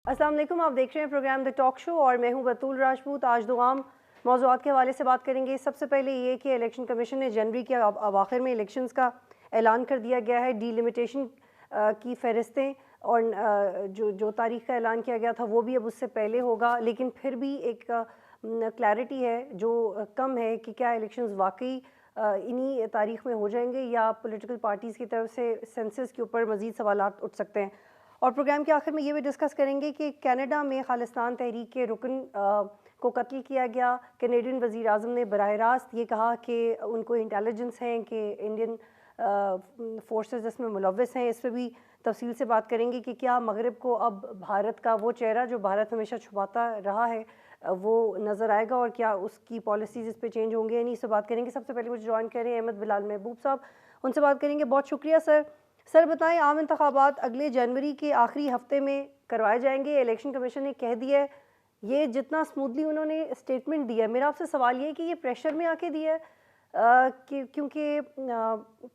अस्सलाम वालेकुम, आप देख रहे हैं प्रोग्राम द टॉक शो और मैं हूं बतूल राजपूत। आज दो आम मौज़ूआत के हवाले से बात करेंगे। सबसे पहले ये कि इलेक्शन कमीशन ने जनवरी के अवाखिर में इलेक्शंस का ऐलान कर दिया गया है। डीलिमिटेशन की फ़हरिस्तें और जो जो तारीख़ का ऐलान किया गया था वो भी अब उससे पहले होगा, लेकिन फिर भी एक क्लैरिटी है जो कम है कि क्या इलेक्शंस वाकई इन्हीं तारीख़ में हो जाएंगे या पॉलिटिकल पार्टीज़ की तरफ से सेंसस के ऊपर मज़ीद सवालात उठ सकते हैं। और प्रोग्राम के आखिर में ये भी डिस्कस करेंगे कि कनाडा में खालिस्तान तहरीक के रुकन को कत्ल किया गया। कैनेडियन वज़ीर आज़म ने बराह रास्त ये कहा कि उनको इंटेलिजेंस हैं कि इंडियन फोर्सेस इसमें मुलव्वस हैं। इस पर भी तफसील से बात करेंगे कि क्या मगरब को अब भारत का वो चेहरा जो भारत हमेशा छुपाता रहा है वो नज़र आएगा और क्या उसकी पॉलिसीज़ इस पर चेंज होंगे, यानी इससे बात करेंगे। सबसे पहले मुझे ज्वाइन करें अहमद बिलाल महबूब साहब, उनसे बात करेंगे। बहुत शुक्रिया सर। सर बताएं, आम इंतखाबात अगले जनवरी के आखिरी हफ्ते में करवाए जाएंगे, इलेक्शन कमीशन ने कह दिया है। ये जितना स्मूथली उन्होंने स्टेटमेंट दिया, मेरा आपसे सवाल ये है कि ये प्रेशर में आके दिया है क्योंकि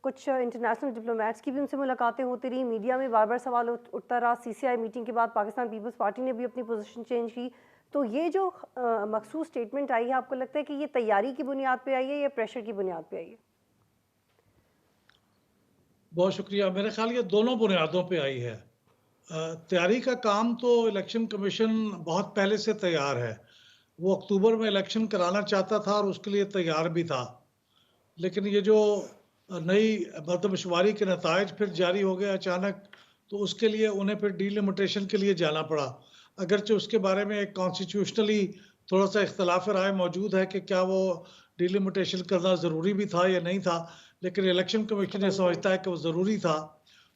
कुछ इंटरनेशनल डिप्लोमेट्स की भी उनसे मुलाकातें होती रही, मीडिया में बार बार सवाल उठता रहा। सीसीआई मीटिंग के बाद पाकिस्तान पीपल्स पार्टी ने भी अपनी पोजीशन चेंज की। तो ये जो मखसूस स्टेटमेंट आई है, आपको लगता है कि ये तैयारी की बुनियाद पे आई है या प्रेशर की बुनियाद पे आई है? बहुत शुक्रिया। मेरे ख्याल ये दोनों बुनियादों पे आई है। तैयारी का काम तो इलेक्शन कमीशन बहुत पहले से तैयार है। वो अक्टूबर में इलेक्शन कराना चाहता था और उसके लिए तैयार भी था। लेकिन ये जो नई मर्दमशुमारी के नतायज फिर जारी हो गए अचानक, तो उसके लिए उन्हें फिर डीलिमिटेशन के लिए जाना पड़ा। अगरचे उसके बारे में एक कॉन्स्टिट्यूशनली थोड़ा सा इख्तलाफ राय मौजूद है कि क्या वो डीलिमिटेशन करना ज़रूरी भी था या नहीं था, लेकिन इलेक्शन कमीशन ये समझता है कि वो ज़रूरी था।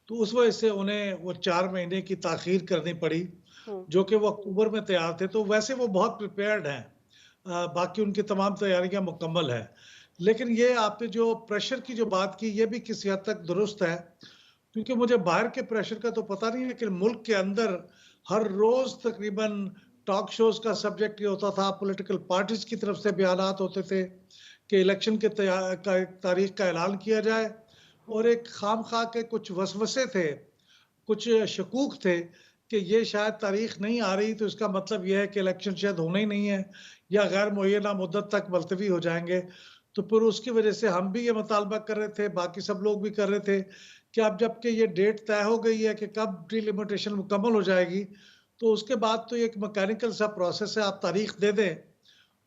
तो उस वजह से उन्हें वो 4 महीने की ताख़ीर करनी पड़ी, हम्म। जो कि वो अक्टूबर में तैयार थे। तो वैसे वो बहुत प्रिपेयर्ड हैं। बाकी उनकी तमाम तैयारियाँ मुकम्मल हैं। लेकिन ये आपने जो प्रेशर की जो बात की, ये भी किसी हद तक दुरुस्त है, क्योंकि मुझे बाहर के प्रेशर का तो पता नहीं है, लेकिन मुल्क के अंदर हर रोज़ तकरीबन टॉक शोज़ का सब्जेक्ट ये होता था, पॉलिटिकल पार्टीज़ की तरफ से बयानात होते थे कि इलेक्शन के तारीख का ऐलान किया जाए, और एक खामखा के कुछ वसवसे थे, कुछ शकूक थे कि ये शायद तारीख नहीं आ रही, तो इसका मतलब ये है कि इलेक्शन शायद होना ही नहीं है या गैर मुअय्यना मुद्दत तक मुलतवी हो जाएँगे। तो फिर उसकी वजह से हम भी ये मुतालबा कर रहे थे, बाकी सब लोग भी कर रहे थे कि अब जबकि ये डेट तय हो गई है कि कब डिलिमिटेशन मुकम्मल हो जाएगी, तो उसके बाद तो ये एक मैकेनिकल सा प्रोसेस है, आप तारीख दे दें।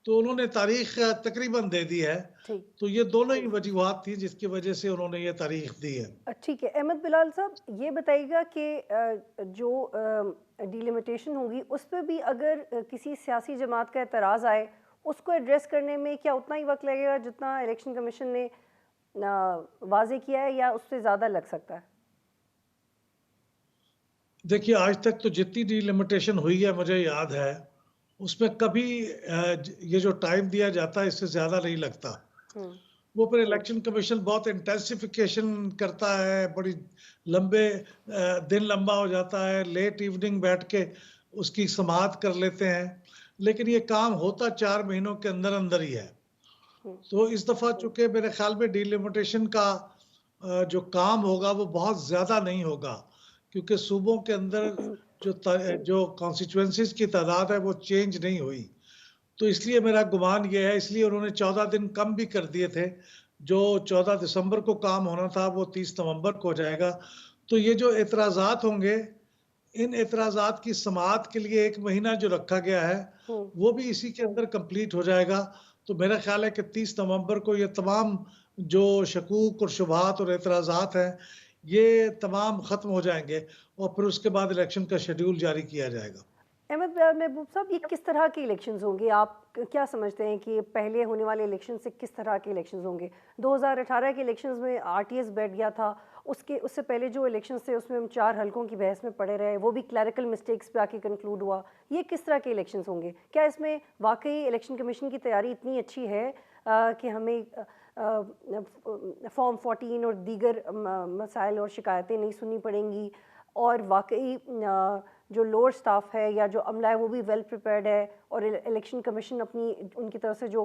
तो उन्होंने तारीख तकरीबन दे दी है। ठीक। तो ये दोनों ही वजूहात थी जिसकी वजह से उन्होंने ये तारीख दी है। ठीक है। अहमद बिलाल साहब, ये बताइएगा कि जो डिलिमिटेशन होगी उस पर भी अगर किसी सियासी जमात का एतराज़ आए, उसको एड्रेस करने में क्या उतना ही वक्त लगेगा जितना इलेक्शन कमीशन ने वाजे किया है, या उससे ज़्यादा लग सकता है? देखिए, आज तक तो जितनी डिलिमिटेशन हुई है मुझे याद है, उसमें कभी ये जो टाइम दिया जाता है इससे ज़्यादा नहीं लगता। हम्म। वो फिर इलेक्शन कमीशन बहुत इंटेंसिफिकेशन करता है, बड़ी लंबे दिन लंबा हो जाता है, लेट इवनिंग बैठ के उसकी समाअत कर लेते हैं, लेकिन ये काम होता 4 महीनों के अंदर-अंदर ही है। हम्म। तो इस दफ़ा चूँकि मेरे ख़्याल में डिलिमिटेशन का जो काम होगा वो बहुत ज़्यादा नहीं होगा, क्योंकि सूबों के अंदर जो कॉन्स्टिट्यूएंसीज़ की तादाद है वो चेंज नहीं हुई। तो इसलिए मेरा गुमान ये है, इसलिए उन्होंने 14 दिन कम भी कर दिए थे। जो 14 दिसंबर को काम होना था वो 30 नवंबर को हो जाएगा। तो ये जो एतराज़ात होंगे, इन एतराज़ात की समाअत के लिए 1 महीना जो रखा गया है, हम्म। वो भी इसी के अंदर कंप्लीट हो जाएगा। तो मेरा ख़्याल है कि 30 नवंबर को ये तमाम जो शकूक और शुबहात और एतराज़ात हैं, ये तमाम ख़त्म हो जाएँगे और फिर उसके बाद इलेक्शन का शेड्यूल जारी किया जाएगा। अहमद महबूब साहब, ये किस तरह के इलेक्शंस होंगे? आप क्या समझते हैं कि पहले होने वाले इलेक्शन से किस तरह के इलेक्शंस होंगे? 2018 के इलेक्शंस में आरटीएस बैठ गया था। उससे पहले जो इलेक्शंस थे उसमें हम 4 हलकों की बहस में पड़े रहे, वो भी क्लैरिकल मिस्टेक्स पे आके कंक्लूड हुआ। ये किस तरह के इलेक्शंस होंगे? क्या इसमें वाकई इलेक्शन कमीशन की तैयारी इतनी अच्छी है कि हमें फॉर्म 14 और दीगर मसाइल और शिकायतें नहीं सुननी पड़ेंगी, और वाकई जो लोअर स्टाफ है या जो अमला है वो भी वेल प्रिपेयर्ड है, और इलेक्शन कमीशन अपनी उनकी तरफ से जो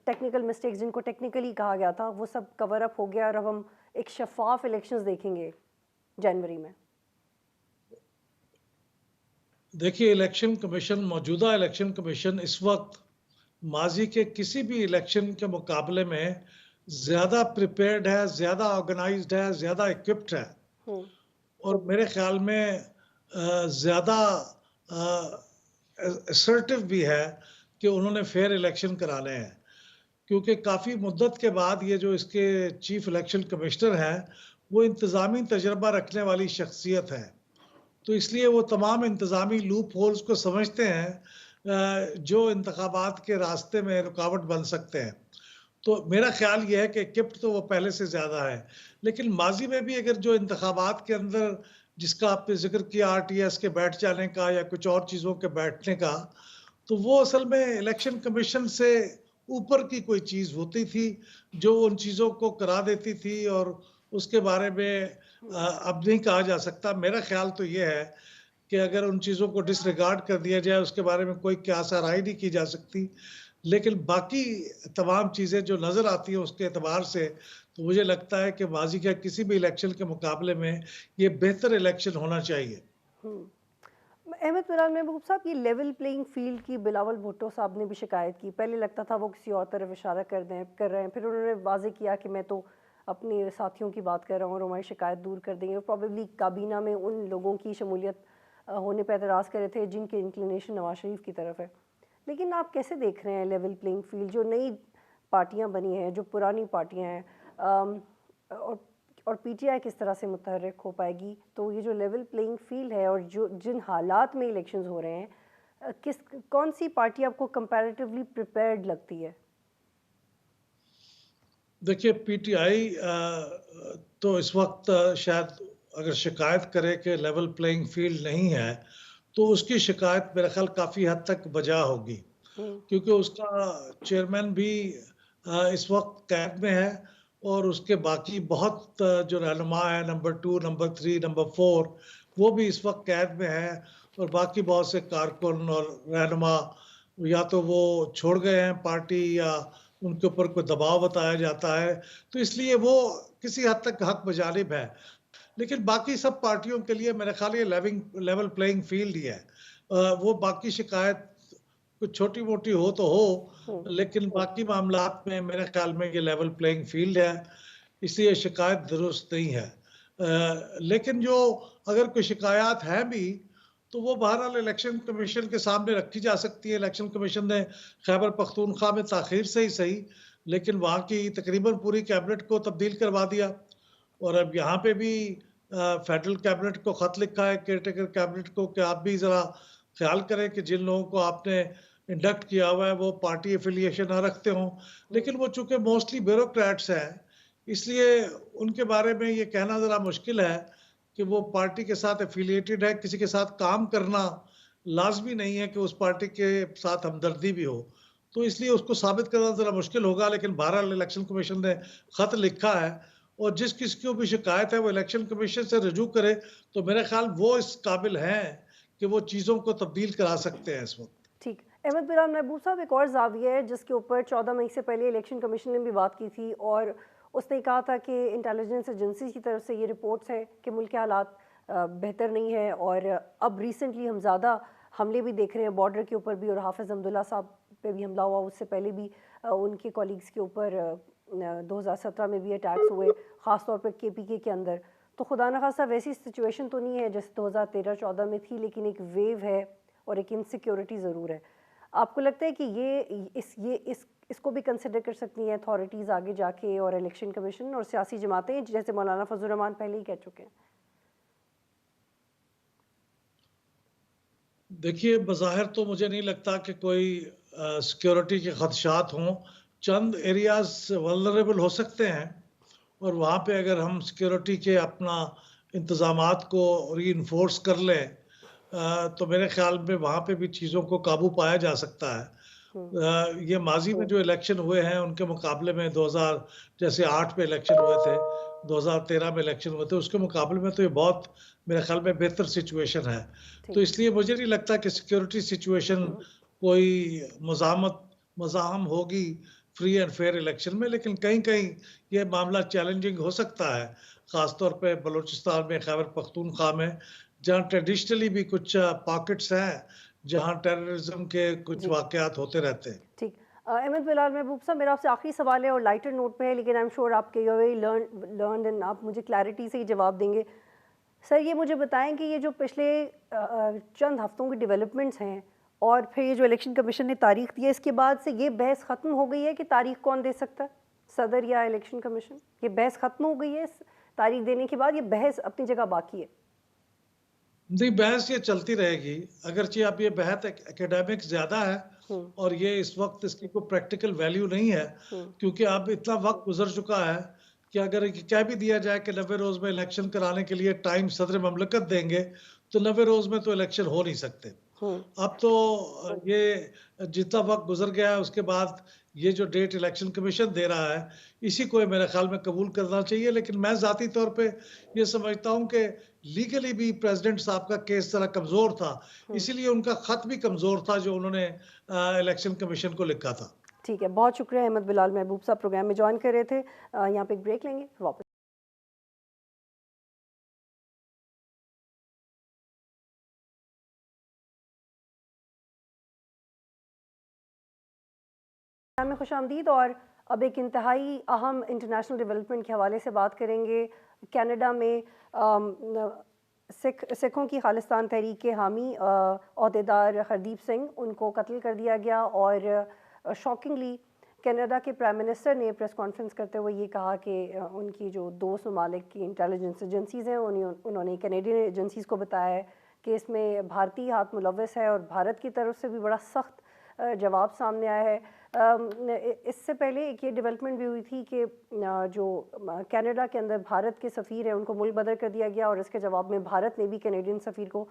टेक्निकल मिस्टेक्स जिनको टेक्निकली कहा गया था वो सब कवर अप हो गया, और अब हम एक शफाफ इलेक्शंस देखेंगे जनवरी में? देखिए, इलेक्शन कमीशन, मौजूदा इलेक्शन कमीशन इस वक्त माजी के किसी भी इलेक्शन के मुकाबले में ज़्यादा प्रिपेयर्ड है, ज़्यादा ऑर्गेनाइज्ड है, ज़्यादा इक्विप्ड है। हम्म। और मेरे ख्याल में ज़्यादा असर्टिव भी है कि उन्होंने फेयर इलेक्शन कराने हैं, क्योंकि काफ़ी मुद्दत के बाद ये जो इसके चीफ इलेक्शन कमिश्नर हैं, वो इंतज़ामी तजर्बा रखने वाली शख्सियत है। तो इसलिए वो तमाम इंतज़ामी लूप होल्स को समझते हैं, जो इंतखाबात के रास्ते में रुकावट बन सकते हैं। तो मेरा ख़्याल ये है कि इक्विप्ड तो वो पहले से ज़्यादा है। लेकिन माज़ी में भी अगर जो इंतखाबात के अंदर, जिसका आपने ज़िक्र किया आरटीएस के बैठ जाने का या कुछ और चीज़ों के बैठने का, तो वो असल में इलेक्शन कमीशन से ऊपर की कोई चीज़ होती थी, जो उन चीज़ों को करा देती थी, और उसके बारे में अब नहीं कहा जा सकता। मेरा ख़्याल तो ये है कि अगर उन चीज़ों को डिसरिगार्ड कर दिया जाए, उसके बारे में कोई क्यासा राय नहीं की जा सकती। लेकिन बाकी तमाम चीज़ें जो नज़र आती हैं उसके एतबार से, तो मुझे लगता है कि माज़ी के किसी भी इलेक्शन के मुकाबले में ये बेहतर इलेक्शन होना चाहिए। हम्म। अहमद बिलाल महबूब साहब, ये लेवल प्लेइंग फील्ड की बिलावल भुट्टो साहब ने भी शिकायत की। पहले लगता था वो किसी और तरफ इशारा कर रहे हैं, फिर उन्होंने वाजे किया कि मैं तो अपने साथियों की बात कर रहा हूँ और हमारी शिकायत दूर कर देंगे। प्रॉबेबली काबीना में उन लोगों की शमूलियत होने पर एतराज़ कर रहे थे जिनके इंक्लिनेशन नवाज शरीफ की तरफ है। लेकिन आप कैसे देख रहे हैं लेवल प्लेइंग फील्ड, जो नई पार्टियां बनी हैं, जो पुरानी पार्टियां हैं, और पीटीआई किस तरह से मुतहर्रिक हो पाएगी? तो ये जो लेवल प्लेइंग फील्ड है और जो जिन हालात में इलेक्शंस हो रहे हैं, किस कौन सी पार्टी आपको कंपैरेटिवली प्रिपेयर्ड लगती है? देखिए, पीटीआई तो इस वक्त शायद अगर शिकायत करे कि लेवल प्लेइंग फील्ड नहीं है, तो उसकी शिकायत मेरा ख्याल काफ़ी हद तक बजा होगी, हम्म। क्योंकि उसका चेयरमैन भी इस वक्त कैद में है, और उसके बाकी बहुत जो रहनुमा है, नंबर 2, नंबर 3, नंबर 4, वो भी इस वक्त कैद में है। और बाकी बहुत से कारकुन और रहनुमा या तो वो छोड़ गए हैं पार्टी, या उनके ऊपर कोई दबाव बताया जाता है, तो इसलिए वो किसी हद तक हक बजानिब है। लेकिन बाकी सब पार्टियों के लिए मेरा ख्याल ये लेवल प्लेइंग फील्ड ही है। वो बाकी शिकायत कुछ छोटी-मोटी हो तो हो, हम्म। लेकिन बाकी मामलात में मेरे ख्याल में ये लेवल प्लेइंग फील्ड है, इसलिए शिकायत दुरुस्त नहीं है। लेकिन जो अगर कोई शिकायत है भी, तो वो बहरहाल इलेक्शन कमीशन के सामने रखी जा सकती है। इलेक्शन कमीशन ने खैबर पख्तूनख्वा में ताख़ीर से ही सही, लेकिन वहाँ की तकरीबन पूरी कैबिनेट को तब्दील करवा दिया। और अब यहाँ पे भी फेडरल कैबिनेट को ख़त लिखा है, केयरटेकर कैबिनेट को, कि आप भी ज़रा ख्याल करें कि जिन लोगों को आपने इंडक्ट किया हुआ है वो पार्टी एफिलिएशन ना रखते हों। लेकिन वो चूंकि मोस्टली ब्यूरोक्रेट्स हैं, इसलिए उनके बारे में ये कहना ज़रा मुश्किल है कि वो पार्टी के साथ एफिलिएटेड है। किसी के साथ काम करना लाजमी नहीं है कि उस पार्टी के साथ हमदर्दी भी हो, तो इसलिए उसको साबित करना ज़रा मुश्किल होगा। लेकिन बहरहाल इलेक्शन कमीशन ने ख़त लिखा है, और जिस किसी को भी शिकायत है वो इलेक्शन कमीशन से रजू करे, तो मेरा ख्याल वो इस काबिल हैं कि वो चीज़ों को तब्दील करा सकते हैं इस वक्त। ठीक। अहमद बिलाल महबूब साहब, एक और जाविया है जिसके ऊपर 14 मई से पहले इलेक्शन कमीशन ने भी बात की थी, और उसने कहा था कि इंटेलिजेंस एजेंसी की तरफ से ये रिपोर्ट्स हैं कि मुल्क के हालात बेहतर नहीं है। और अब रिसेंटली हम ज़्यादा हमले भी देख रहे हैं बॉर्डर के ऊपर भी, और हाफिज़ अब्दुल्ला साहब पे भी हमला हुआ, उससे पहले भी उनके कॉलीग्स के ऊपर 2017 में भी अटैक्स हुए, ख़ास तौर पर केपीके के अंदर। तो खुदा न खासा वैसी सिचुएशन तो नहीं है जैसे 2013-14 में थी, लेकिन एक वेव है और एक इनसिक्योरिटी ज़रूर है। आपको लगता है कि इसको भी कंसिडर कर सकती हैं अथॉरिटीज़ आगे जाके, और इलेक्शन कमीशन और सियासी जमातें, जैसे मौलाना फजल रहमान पहले ही कह चुके हैं? देखिए, बज़ाहिर तो मुझे नहीं लगता कि कोई सिक्योरिटी के खदशात हों। चंद एरियाज़ वल्नरेबल हो सकते हैं, और वहाँ पे अगर हम सिक्योरिटी के अपना इंतज़ामात को रीइंफोर्स कर लें, तो मेरे ख़्याल में वहाँ पे भी चीज़ों को काबू पाया जा सकता है। ये माज़ी में जो इलेक्शन हुए हैं उनके मुकाबले में 2000 जैसे 8 में इलेक्शन हुए थे, 2013 में इलेक्शन हुए थे, उसके मुकाबले में तो ये बहुत मेरे ख़्याल में बेहतर सिचुएशन है। तो ठीक। इसलिए मुझे नहीं लगता कि सिक्योरिटी सिचुएशन कोई मज़ाहम होगी फ्री एंड फेयर इलेक्शन में। लेकिन कहीं-कहीं ये मामला चैलेंजिंग हो सकता है, ख़ास तौर पे बलूचिस्तान में, खैबर पख्तूनख्वा में, जहाँ ट्रेडिशनली भी कुछ पॉकेट्स हैं, जहाँ टेररिज्म के कुछ जी वाक़यात होते रहते हैं। ठीक। अहमद बिलाल महबूब साहब, मेरा आपसे आखिरी सवाल है और लाइटर नोट पे है, लेकिन आई एम श्योर आपके यू वेरी लर्न एंड आप मुझे क्लैरिटी से ही जवाब देंगे। सर ये मुझे बताएं कि ये जो पिछले चंद हफ्तों की डेवलपमेंट्स हैं और फिर ये जो इलेक्शन कमीशन ने तारीख दी है, इसके बाद से ये बहस ख़त्म हो गई है कि तारीख कौन दे सकता है, सदर या इलेक्शन कमीशन? ये बहस ख़त्म हो गई है तारीख देने के बाद, ये बहस अपनी जगह बाकी है? नहीं, बहस ये चलती रहेगी। अगरचे अब ये बहस एकेडमिक ज़्यादा है हम्म और ये इस वक़्त इसकी कोई प्रैक्टिकल वैल्यू नहीं है, हम्म क्योंकि अब इतना वक़्त गुज़र चुका है कि अगर ये कह भी दिया जाए कि 90 रोज़ में इलेक्शन कराने के लिए टाइम सदर ममलकत देंगे, तो 90 रोज़ में तो इलेक्शन हो नहीं सकते। हम्म अब तो ये जितना वक़्त गुज़र गया है उसके बाद ये जो डेट इलेक्शन कमीशन दे रहा है, इसी को मेरे ख़्याल में कबूल करना चाहिए। लेकिन मैं ज़ाती तौर पे ये समझता हूँ कि लीगली भी प्रेसिडेंट साहब का केस ज़रा कमज़ोर था, हम्म इसीलिए उनका ख़त भी कमज़ोर था जो उन्होंने इलेक्शन कमीशन को लिखा था। ठीक है, बहुत शुक्रिया अहमद बिलाल महबूब साहब प्रोग्राम में ज्वाइन कर रहे थे। यहाँ पे एक ब्रेक लेंगे, वापस में खुशामदीद। और अब एक इंतहाई अहम इंटरनेशनल डेवलपमेंट के हवाले से बात करेंगे। कनाडा में सिखों की खालिस्तान तहरीक के हामी अहदेदार हरदीप सिंह, उनको कत्ल कर दिया गया और शॉकिंगली कनाडा के प्राइम मिनिस्टर ने प्रेस कॉन्फ्रेंस करते हुए ये कहा कि उनकी जो दोस्त ममालिक की इंटेलिजेंस एजेंसीज़ हैं उन्होंने कैनेडियन एजेंसीज़ को बताया है कि इसमें भारतीय हाथ मुलव्वस है और भारत की तरफ से भी बड़ा सख्त जवाब सामने आया है। इससे पहले एक ये डेवलपमेंट भी हुई थी कि जो कनाडा के अंदर भारत के सफ़ीर हैं उनको मुल्क बदर कर दिया गया और इसके जवाब में भारत ने भी कैनेडियन सफ़ीर को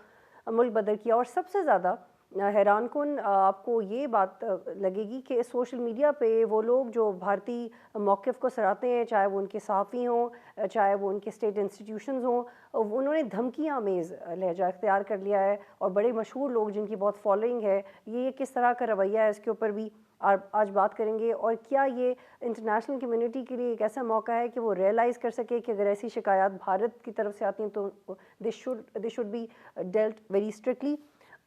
मुल्क बदर किया। और सबसे ज़्यादा हैरान कुन आपको ये बात लगेगी कि सोशल मीडिया पे वो लोग जो भारतीय मौक़िफ़ को सराहते हैं, चाहे वो उनके सहाफ़ी हों, चाहे वो उनके स्टेट इंस्टीट्यूशंस हों, उन्होंने धमकियाँ आमेज़ लहजा इख्तियार कर लिया है। और बड़े मशहूर लोग जिनकी बहुत फॉलोइंग है, ये किस तरह का रवैया है, इसके ऊपर भी आज बात करेंगे। और क्या ये इंटरनेशनल कम्युनिटी के लिए एक ऐसा मौका है कि वो रियलाइज़ कर सके कि अगर ऐसी शिकायत भारत की तरफ से आती हैं तो they should be dealt very strictly.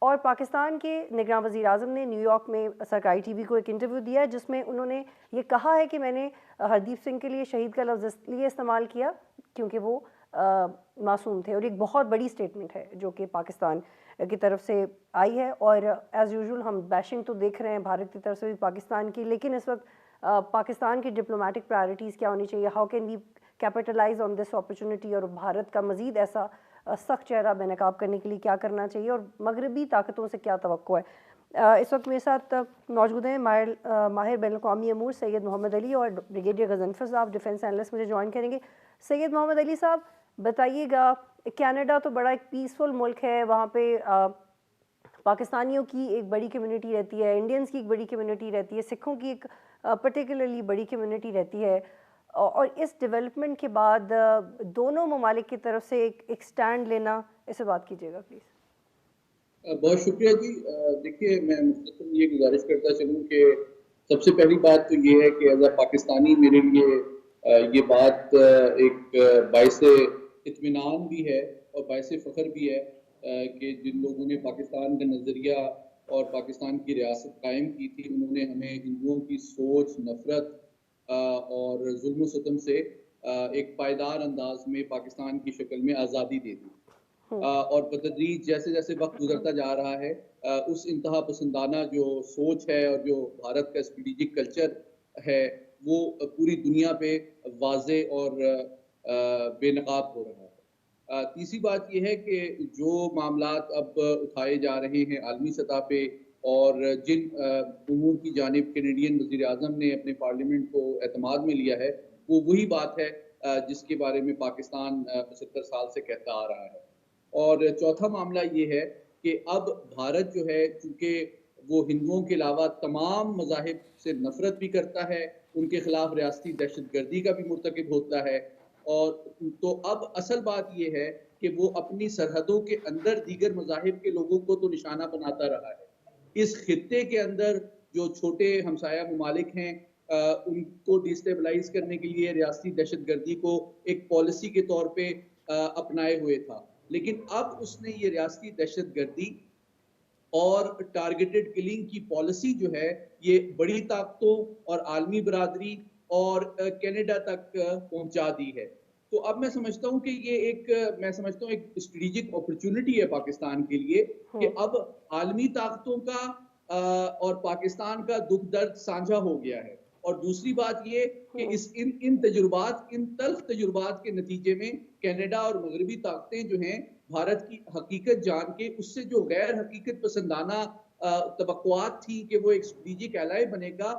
और पाकिस्तान के निगरां वज़ीर आज़म ने न्यूयॉर्क में सरकारी टीवी को एक इंटरव्यू दिया है जिसमें उन्होंने ये कहा है कि मैंने हरदीप सिंह के लिए शहीद का लफ्ज़ इसलिए इस्तेमाल किया क्योंकि वो मासूम थे। और एक बहुत बड़ी स्टेटमेंट है जो कि पाकिस्तान की तरफ से आई है। और एज़ यूजुअल हम बैशिंग तो देख रहे हैं भारत की तरफ से भी पाकिस्तान की, लेकिन इस वक्त पाकिस्तान की डिप्लोमेटिक प्रायोरिटीज़ क्या होनी चाहिए, how can we capitalise on this opportunity, और भारत का मज़ीद ऐसा सख्त चेहरा बेनकाब करने के लिए क्या करना चाहिए और मगरबी ताकतों से क्या तवक्को है। इस वक्त मेरे साथ मौजूद हैं माहिर बैनुल-अक़वामी अमूर सैयद मोहम्मद अली और ब्रिगेडियर गज़नफ़र साहब, डिफेंस एनालिस्ट मुझे ज्वाइन करेंगे। सैयद मोहम्मद अली साहब, बताइएगा, कनाडा तो बड़ा एक पीसफुल मुल्क है, वहाँ पे पाकिस्तानियों की एक बड़ी कम्युनिटी रहती है, इंडियंस की एक बड़ी कम्युनिटी रहती है, सिखों की एक पर्टिकुलरली बड़ी कम्युनिटी रहती है। और इस डेवलपमेंट के बाद दोनों ममालिक की तरफ से एक स्टैंड लेना, इस पर बात कीजिएगा प्लीज़। बहुत शुक्रिया जी। देखिए, मैं मुख्तसर ये गुजारिश करता चलूँ कि सबसे पहली बात तो ये है कि एज़ अ पाकिस्तानी मेरे लिए ये बात एक बाइस इत्मीनान भी है और बाइस फ़ख्र भी है कि जिन लोगों ने पाकिस्तान का नज़रिया और पाकिस्तान की रियासत कायम की थी, उन्होंने हमें हिंदुओं की सोच, नफ़रत और जुल्म-सितम से एक पायदार अंदाज में पाकिस्तान की शक्ल में आज़ादी दे दी। और बतदरीज जैसे-जैसे वक़्त गुज़रता जा रहा है उस इंतहा पसंदाना जो सोच है और जो भारत का स्ट्रेटेजिक कल्चर है, वो पूरी दुनिया पे वाज़े और बेनकाब हो रहा है। तीसरी बात ये है कि जो मामलात अब उठाए जा रहे हैं आलमी सतह पे और जिन उमूर की जानिब कैनेडियन वज़ीर-ए-आज़म ने अपने पार्लियामेंट को एतमाद में लिया है, वो वही बात है जिसके बारे में पाकिस्तान 75 साल से कहता आ रहा है। और चौथा मामला ये है कि अब भारत जो है, चूँकि वो हिंदुओं के अलावा तमाम मज़ाहिब से नफ़रत भी करता है, उनके खिलाफ रियासती दहशतगर्दी का भी मुर्तकिब होता है। और तो अब असल बात ये है कि वो अपनी सरहदों के अंदर दीगर मज़ाहिब के लोगों को तो निशाना बनाता रहा है। इस खित्ते के अंदर जो छोटे हमसाया ममालिक हैं उनको डिस्टेबलाइज़ करने के लिए रियासती दहशतगर्दी को एक पॉलिसी के तौर पे अपनाए हुए था। लेकिन अब उसने ये रियासती दहशतगर्दी और टारगेटेड किलिंग की पॉलिसी जो है ये बड़ी ताकतों और आलमी बरादरी और कनाडा तक पहुंचा दी है। तो अब मैं समझता हूं कि ये मैं समझता हूं एक स्ट्रेटेजिक अपॉर्चुनिटी है पाकिस्तान के लिए कि अब आलमी ताकतों का और पाकिस्तान का दुख दर्द साझा हो गया है। और दूसरी बात ये कि इन तल्ख तजुर्बात के नतीजे में कनाडा और मगरबी ताकतें जो हैं भारत की हकीकत जान के उससे जो गैर हकीकत पसंदाना तवक्कुआत थी कि वो एक स्ट्रेटेजिक एलाई बनेगा,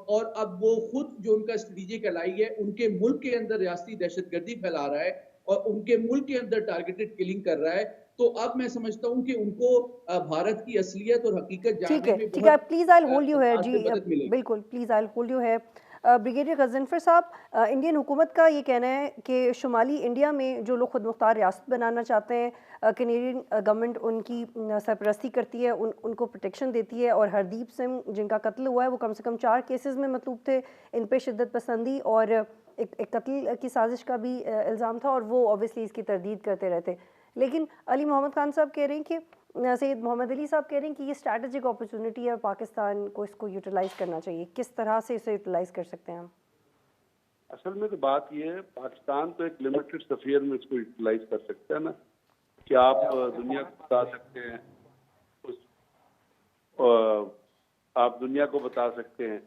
और अब वो खुद जो उनका स्ट्रेटेजिक एलाई है उनके मुल्क के अंदर रियासती दहशतगर्दी फैला रहा है और उनके मुल्क के अंदर टारगेटेड किलिंग कर रहा है। तो अब मैं समझता हूं कि उनको भारत की असलियत और हकीकत जानने में ठीक है, प्लीज आई होल्ड यू है जी, मदद मिलेगी। बिल्कुल प्लीज आई होल्ड यू है। ब्रिगेडियर गजनफर साहब, इंडियन हुकूमत का ये कहना है कि शुमाली इंडिया में जो लोग खुद मुख्तार रियासत बनाना चाहते हैं, कैनेडियन गवर्नमेंट उनकी सरपरस्ती करती है, उनको प्रोटेक्शन देती है, और हरदीप सिंह जिनका कत्ल हुआ है वो कम से कम 4 केसेस में मतलूब थे, इन पे शिद्दत पसंदी और एक कत्ल की साजिश का भी इल्ज़ाम था, और वो ऑब्वियसली इसकी तरदीद करते रहते। लेकिन अली मोहम्मद खान साहब कह रहे हैं कि सैयद मोहम्मद अली साहब कह रहे हैं कि ये स्ट्रैटेजिक अपॉर्चुनिटी है, पाकिस्तान को इसको यूटिलाइज करना चाहिए। किस तरह से इसे यूटिलाइज कर सकते हैं हम? असल में तो बात ये है, पाकिस्तान तो एक लिमिटेड सफियर में इसको यूटिलाइज कर सकते हैं ना, कि आप दुनिया को बता सकते हैं, आप दुनिया को बता सकते हैं,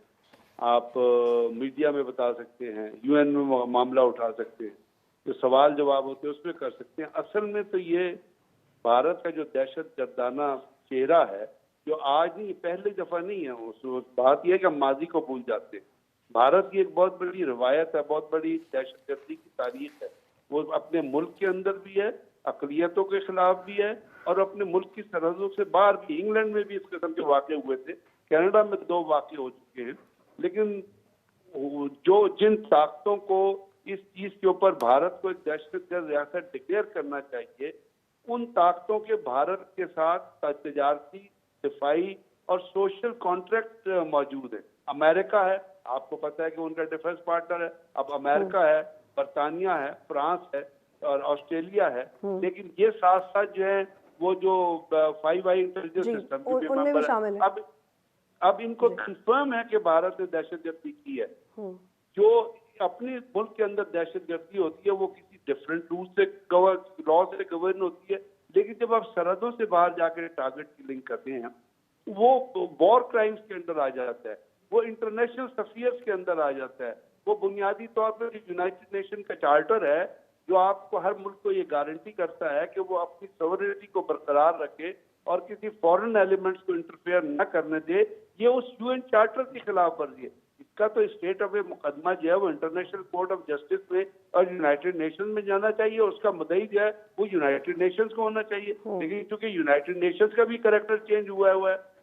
आप मीडिया में बता सकते हैं, यूएन में मामला उठा सकते हैं, जो सवाल जवाब होते हैं उसमें कर सकते हैं। असल में तो ये भारत का जो दहशत गर्दाना चेहरा है, जो आज नहीं, पहली दफा नहीं है, उस बात यह है कि हम माजी को भूल जाते हैं। भारत की एक बहुत बड़ी रवायत है, बहुत बड़ी दहशतगर्दी की तारीख है, वो अपने मुल्क के अंदर भी है, अकलियतों के खिलाफ भी है, और अपने मुल्क की सरहदों से बाहर भी। इंग्लैंड में भी इस किस्म के वाक़े हुए थे, कनाडा में 2 वाक़े हो चुके हैं। लेकिन जिन ताकतों को इस चीज के ऊपर भारत को एक दहशतगर्द रियासत डिक्लेयर करना चाहिए, उन ताकतों के भारत के साथ तजारती, दिफाई और सोशल कॉन्ट्रैक्ट मौजूद है। अमेरिका है, आपको पता है कि उनका डिफेंस पार्टनर है। अब अमेरिका है, बरतानिया है, फ्रांस है और ऑस्ट्रेलिया है। लेकिन ये साथ साथ जो है वो जो 5 आई इंटेलिजेंस सिस्टम के मेंबर है, अब इनको कंफर्म है कि भारत ने दहशतगर्दी की है। जो अपने मुल्क के अंदर दहशतगर्दी होती है वो किसी डिफरेंट रूल से लॉ से गवर्न होती है, लेकिन जब आप सरहदों से बाहर जाकर टारगेट किलिंग करते हैं वो वॉर क्राइम्स के अंदर आ जाता है, वो इंटरनेशनल अफेयर्स के अंदर आ जाता है। वो बुनियादी तौर पर यूनाइटेड नेशन का चार्टर है जो आपको, हर मुल्क को ये गारंटी करता है कि वो अपनी सॉवरेनिटी को बरकरार रखे और किसी फॉरेन एलिमेंट्स को इंटरफेयर न करने दे। ये उस यूएन चार्टर के खिलाफ वर्जी है। इसका तो स्टेट ऑफ ए मुकदमा जो है वो इंटरनेशनल कोर्ट ऑफ जस्टिस में और यूनाइटेड नेशंस में जाना चाहिए, और उसका मुद्दई जो है वो यूनाइटेड नेशंस को होना चाहिए। लेकिन क्योंकि यूनाइटेड नेशंस का भी कैरेक्टर चेंज हुआ है,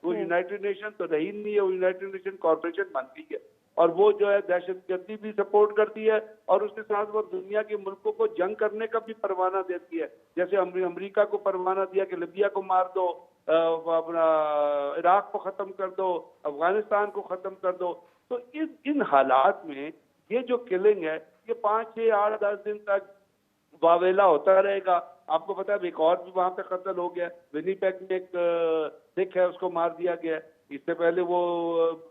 वो यूनाइटेड नेशन तो रही नहीं है, वो यूनाइटेड नेशन कॉर्पोरेशन बन गई है, और वो जो है दहशतगर्दी भी सपोर्ट करती है और उसके साथ वो दुनिया के मुल्कों को जंग करने का भी परवाना देती है। जैसे अमेरिका को परवाना दिया कि लिबिया को मार दो, अपना इराक को खत्म कर दो, अफगानिस्तान को खत्म कर दो। तो इन हालात में ये जो किलिंग है ये 5, 6, 8, 10 दिन तक वावेला होता रहेगा। आपको पता है एक और भी वहां पे कत्ल हो गया, विनीपेग में एक सिख है उसको मार दिया गया। इससे पहले वो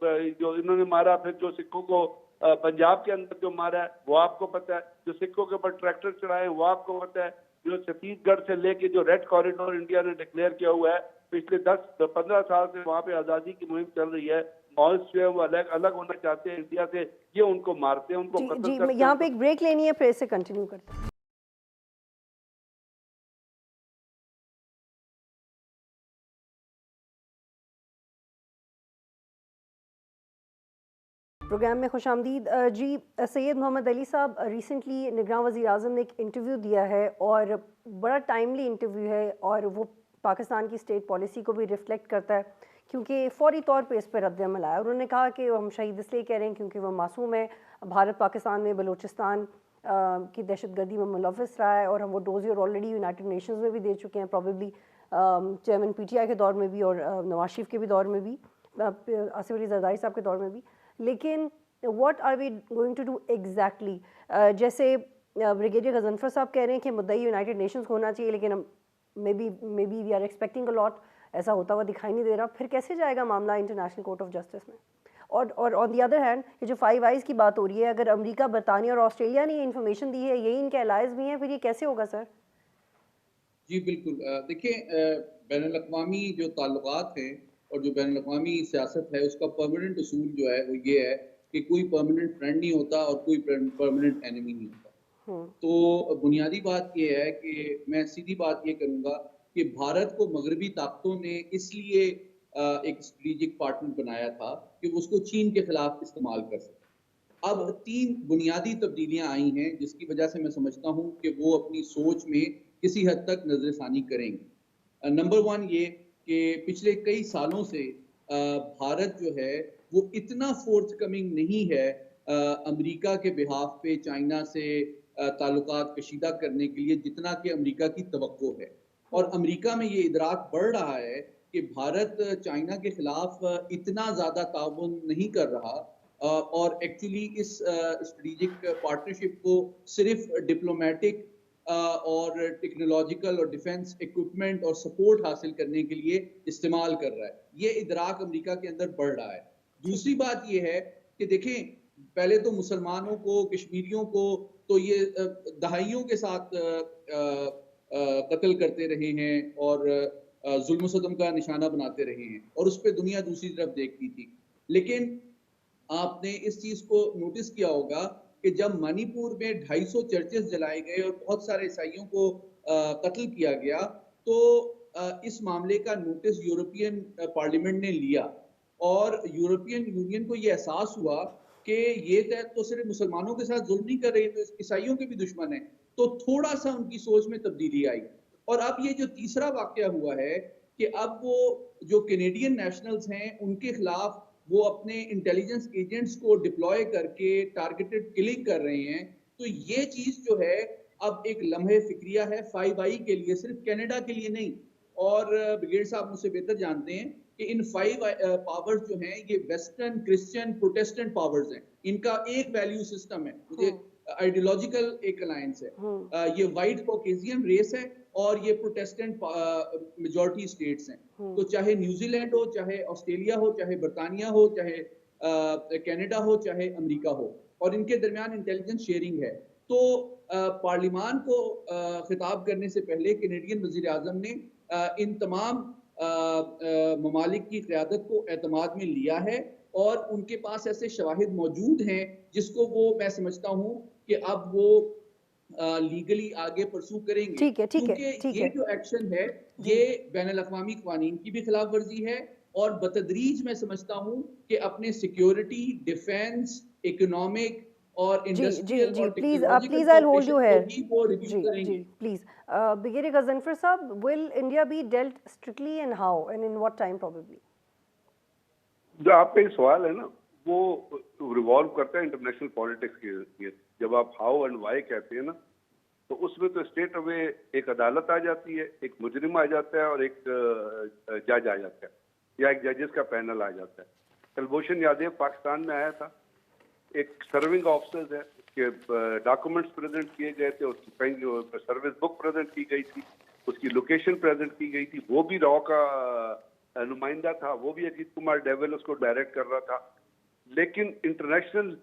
जो इन्होंने मारा, फिर जो सिखों को पंजाब के अंदर जो मारा है वो आपको पता है, जो सिखों के ऊपर ट्रैक्टर चढ़ाए वो आपको पता है, जो छत्तीसगढ़ से लेके जो रेड कॉरिडोर इंडिया ने डिक्लेयर किया हुआ है, पिछले 10-15 साल से वहां पे आजादी की मुहिम चल रही है। माओइस्ट जो है वो अलग होना चाहते हैं इंडिया से, ये उनको मारते हैं, उनको कत्ल करते हैं। यहाँ पे एक ब्रेक लेनी है, फिर से कंटिन्यू करते हैं। प्रोग्राम में खुशामदीद जी। सैयद मोहम्मद अली साहब, रिसेंटली निगरान वज़ीर-ए-आज़म ने एक इंटरव्यू दिया है और बड़ा टाइमली इंटरव्यू है, और वो पाकिस्तान की स्टेट पॉलिसी को भी रिफ्लेक्ट करता है, क्योंकि फौरी तौर पे इस पर रद्द-ए-अमल आया। उन्होंने कहा कि हम शहीद इसलिए कह रहे हैं क्योंकि वो मासूम है, भारत पाकिस्तान में बलूचिस्तान की दहशतगर्दी में मुलव्वस रहा है, और हम वो डोज़ियर ऑलरेडी यूनाइटेड नेशंस में भी दे चुके हैं, प्रॉबेबली चेयरमैन PTI के दौर में भी और नवाज शरीफ के भी दौर में भी, आसिफ अली जरदारी साहब के दौर में भी। लेकिन what are we going to do exactly? जैसे ब्रिगेडियर गजनफर साहब कह रहे हैं कि मुद्दई यूनाइटेड नेशंस को होना चाहिए, लेकिन maybe we are expecting a lot, ऐसा होता हुआ दिखाई नहीं दे रहा। फिर कैसे जाएगा मामला इंटरनेशनल कोर्ट ऑफ जस्टिस में? और ऑन दी अदर हैंड, ये जो 5 आइज़ की बात हो रही है, अगर अमेरिका, बरतानिया और ऑस्ट्रेलिया ने ये इन्फॉर्मेशन दी है, यही इनके अलाइज भी हैं, फिर ये कैसे होगा सर? जी बिल्कुल। देखिए, बैनुल-अक़वामी जो ताल्लुकात हैं और जो बैनुल-अक़वामी सियासत है, उसका परमानेंट उसूल जो है वो ये है कि कोई परमानेंट फ्रेंड नहीं होता और कोई परमानेंट एनिमी नहीं होता। तो बुनियादी बात ये है कि मैं सीधी बात ये करूँगा कि भारत को मगरबी ताकतों ने इसलिए एक स्ट्रेटेजिक पार्टनर बनाया था कि वो उसको चीन के खिलाफ इस्तेमाल कर सके। अब 3 बुनियादी तब्दीलियाँ आई हैं, जिसकी वजह से मैं समझता हूँ कि वो अपनी सोच में किसी हद तक नज़रसानी करेंगे। नंबर 1 ये कि पिछले कई सालों से भारत जो है वो इतना फोर्थकमिंग नहीं है अमेरिका के बिहाफ पे चाइना से ताल्लुकात कशीदा करने के लिए, जितना कि अमेरिका की तवक्को है। और अमेरिका में ये इदराक बढ़ रहा है कि भारत चाइना के खिलाफ इतना ज़्यादा ताउन नहीं कर रहा और एक्चुअली इस स्ट्रेटेजिक पार्टनरशिप को सिर्फ डिप्लोमेटिक और टेक्नोलॉजिकल और डिफेंस इक्विपमेंट और सपोर्ट हासिल करने के लिए इस्तेमाल कर रहा है। ये इदराक अमेरिका के अंदर बढ़ रहा है। दूसरी बात ये है कि देखें, पहले तो मुसलमानों को, कश्मीरियों को तो ये दहाइयों के साथ कत्ल करते रहे हैं और जुल्म-सितम का निशाना बनाते रहे हैं और उस पे दुनिया दूसरी तरफ देखती थी। लेकिन आपने इस चीज़ को नोटिस किया होगा कि जब मणिपुर में 250 चर्चेस जलाए गए और बहुत सारे ईसाइयों को कत्ल किया गया, तो इस मामले का नोटिस यूरोपियन पार्लियामेंट ने लिया और यूरोपियन यूनियन को ये एहसास हुआ कि ये तो सिर्फ मुसलमानों के साथ जुल्म नहीं कर रही, तो ईसाइयों के भी दुश्मन है। तो थोड़ा सा उनकी सोच में तब्दीली आई और अब ये जो तीसरा वाकया हुआ है कि अब वो जो कैनेडियन नेशनल्स हैं, उनके खिलाफ वो अपने इंटेलिजेंस एजेंट्स को डिप्लॉय करके टारगेटेड किलिंग कर रहे हैं। तो ये चीज़ जो है अब एक लम्हे फिक्रिया है 5 आई के लिए, सिर्फ कनाडा के लिए नहीं। और ब्रिगेड साहब मुझसे बेहतर जानते हैं कि इन 5 पावर्स जो हैं ये वेस्टर्न क्रिश्चियन प्रोटेस्टेंट पावर्स हैं। इनका एक वैल्यू सिस्टम है, मुझे आइडियोलॉजिकल एक अलायंस है। ये वाइट कॉकेशियन रेस है और ये प्रोटेस्टेंट मेजॉरिटी स्टेट्स हैं। तो चाहे न्यूजीलैंड हो, चाहे ऑस्ट्रेलिया हो, चाहे बरतानिया हो, चाहे कनाडा हो, चाहे अमेरिका हो, और इनके दरमियान इंटेलिजेंस शेयरिंग है। तो पार्लियामान को खिताब करने से पहले कैनेडियन वजीर आजम ने इन तमाम ममालिक की क़यादत को एतमाद में लिया है और उनके पास ऐसे शवाहिद मौजूद हैं जिसको वो, मैं समझता हूँ कि अब वो लीगली आगे परसू करेंगे। ठीक है, क्योंकि ये जो एक्शन है ये बैनुल-अक़वामी क़वानीन की भी खिलाफ वर्जी है और बतदरीज मैं समझता हूँ कि अपने सिक्योरिटी, डिफेंस, इकोनॉमिक और इंडस्ट्रियल और टेक्नोलॉजिकल प्लीज वो रिव्यू करेंगे। प्लीज ब्रिगेडियर गजनफर साहब, will India be dealt strictly and how and in what time probably? जो आपका ये सवाल है ना, वो रिवॉल्व करता है इंटरनेशनल पॉलिटिक्स के। जब आप हाउ एंड व्हाई कहते हैं ना, तो उसमें तो स्टेट अवे एक अदालत आ जाती है, एक मुजरिम आ जाता है और एक जज आ जाता है या एक जजेस का पैनल आ जाता है। कुलभूषण यादव पाकिस्तान में आया था, एक सर्विंग ऑफिसर्स है, उसके डॉक्यूमेंट्स प्रेजेंट किए गए थे, उसकी सर्विस बुक प्रेजेंट की गई थी, उसकी लोकेशन प्रेजेंट की गई थी, वो भी रॉ का नुमाइंदा था, वो भी अजीत कुमार डेविल उसको डायरेक्ट कर रहा था। लेकिन इंटरनेशनल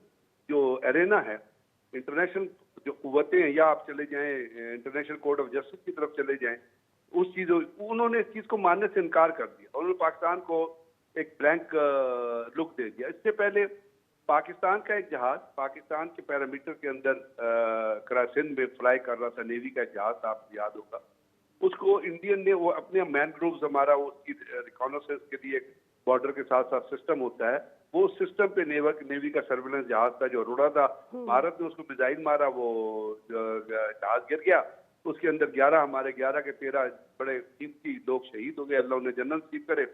जो एरेना है, इंटरनेशनल जो कुव्वतें हैं, या आप चले जाएं इंटरनेशनल कोर्ट ऑफ जस्टिस की तरफ चले जाएं, उन्होंने इस चीज को मानने से इनकार कर दिया। उन्होंने पाकिस्तान को एक ब्लैंक लुक दे दिया। इससे पहले पाकिस्तान का एक जहाज पाकिस्तान के पैरामीटर के अंदर सिंध में फ्लाई कर रहा था, नेवी का जहाज, आपको याद होगा। उसको इंडियन ने, वो अपने मैनग्रोव्स, हमारा उसकी रिकॉनेसेंस के लिए बॉर्डर के साथ साथ सिस्टम होता है, वो उस सिस्टम पे नेवी का सर्विलेंस जहाज था जो रुड़ा था। भारत ने उसको मिसाइल मारा, वो जहाज गिर गया। उसके अंदर 11 के 13 बड़े कीमती लोग शहीद हो गए, अल्लाह उन्हें जन्नत नसीब करे।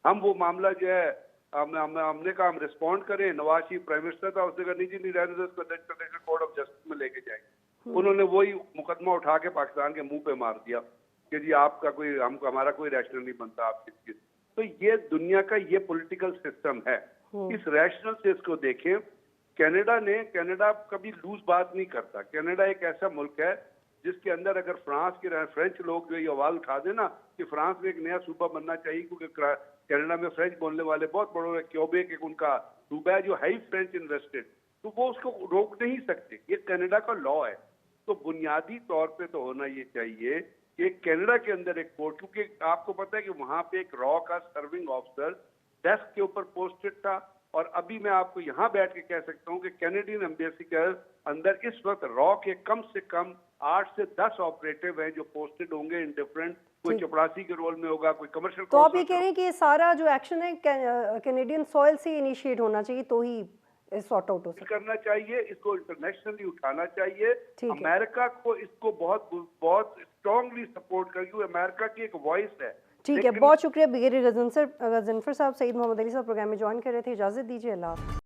हम वो मामला जो है हमने कहा हम रिस्पॉन्ड करें। नवाज शरीफ प्राइम मिनिस्टर था, उसने कहा नहीं जी नहीं, रहने दो, इसको इंटरनेशनल कोर्ट ऑफ जस्टिस में लेके जाएंगे। उन्होंने वही मुकदमा उठा के पाकिस्तान के मुंह पे मार दिया कि जी आपका कोई, हमारा कोई रैशनल नहीं बनता आपकी। तो ये दुनिया का ये पॉलिटिकल सिस्टम है। इस रैशनल से इसको देखें कनाडा कभी लूज बात नहीं करता। कनाडा एक ऐसा मुल्क है जिसके अंदर अगर फ्रेंच लोग जो ये आवाज उठा देना कि फ्रांस में एक नया सूबा बनना चाहिए, क्योंकि कनाडा में फ्रेंच बोलने वाले बहुत बड़े, क्यूबेक एक उनका सूबा है जो है फ्रेंच इन्वेस्टेड, तो वो उसको रोक नहीं सकते। ये कनाडा का लॉ है। तो बुनियादी तौर पे तो होना ये चाहिए कि कनाडा के अंदर एक कोर्ट, क्योंकि आपको पता है कि वहां पे एक रॉ का सर्विंग ऑफिसर डेस्क के ऊपर पोस्टेड था, और अभी मैं आपको यहाँ बैठ के कह सकता हूँ कि कैनेडियन एम्बेसी के अंदर इस वक्त रॉ के कम से कम 8 से 10 ऑपरेटिव हैं जो पोस्टेड होंगे इन डिफरेंट, कोई चपरासी के रोल में होगा, कोई कमर्शियल। तो आप ये कह रहे हैं कि ये सारा जो एक्शन है कैनेडियन सॉइल से इनिशिएट होना चाहिए, तो ही सॉर्ट आउट हो सकता करना चाहिए, इसको इंटरनेशनली उठाना चाहिए। ठीक है। अमेरिका को इसको बहुत बहुत स्ट्रांगली सपोर्ट करिए, अमेरिका की एक वॉइस है। ठीक है, बहुत शुक्रिया ब्रिगेडियर गजनफर साहब। सईद मोहम्मद अली साहब प्रोग्राम में ज्वाइन कर रहे थे। इजाज़त दीजिए, अल्लाह।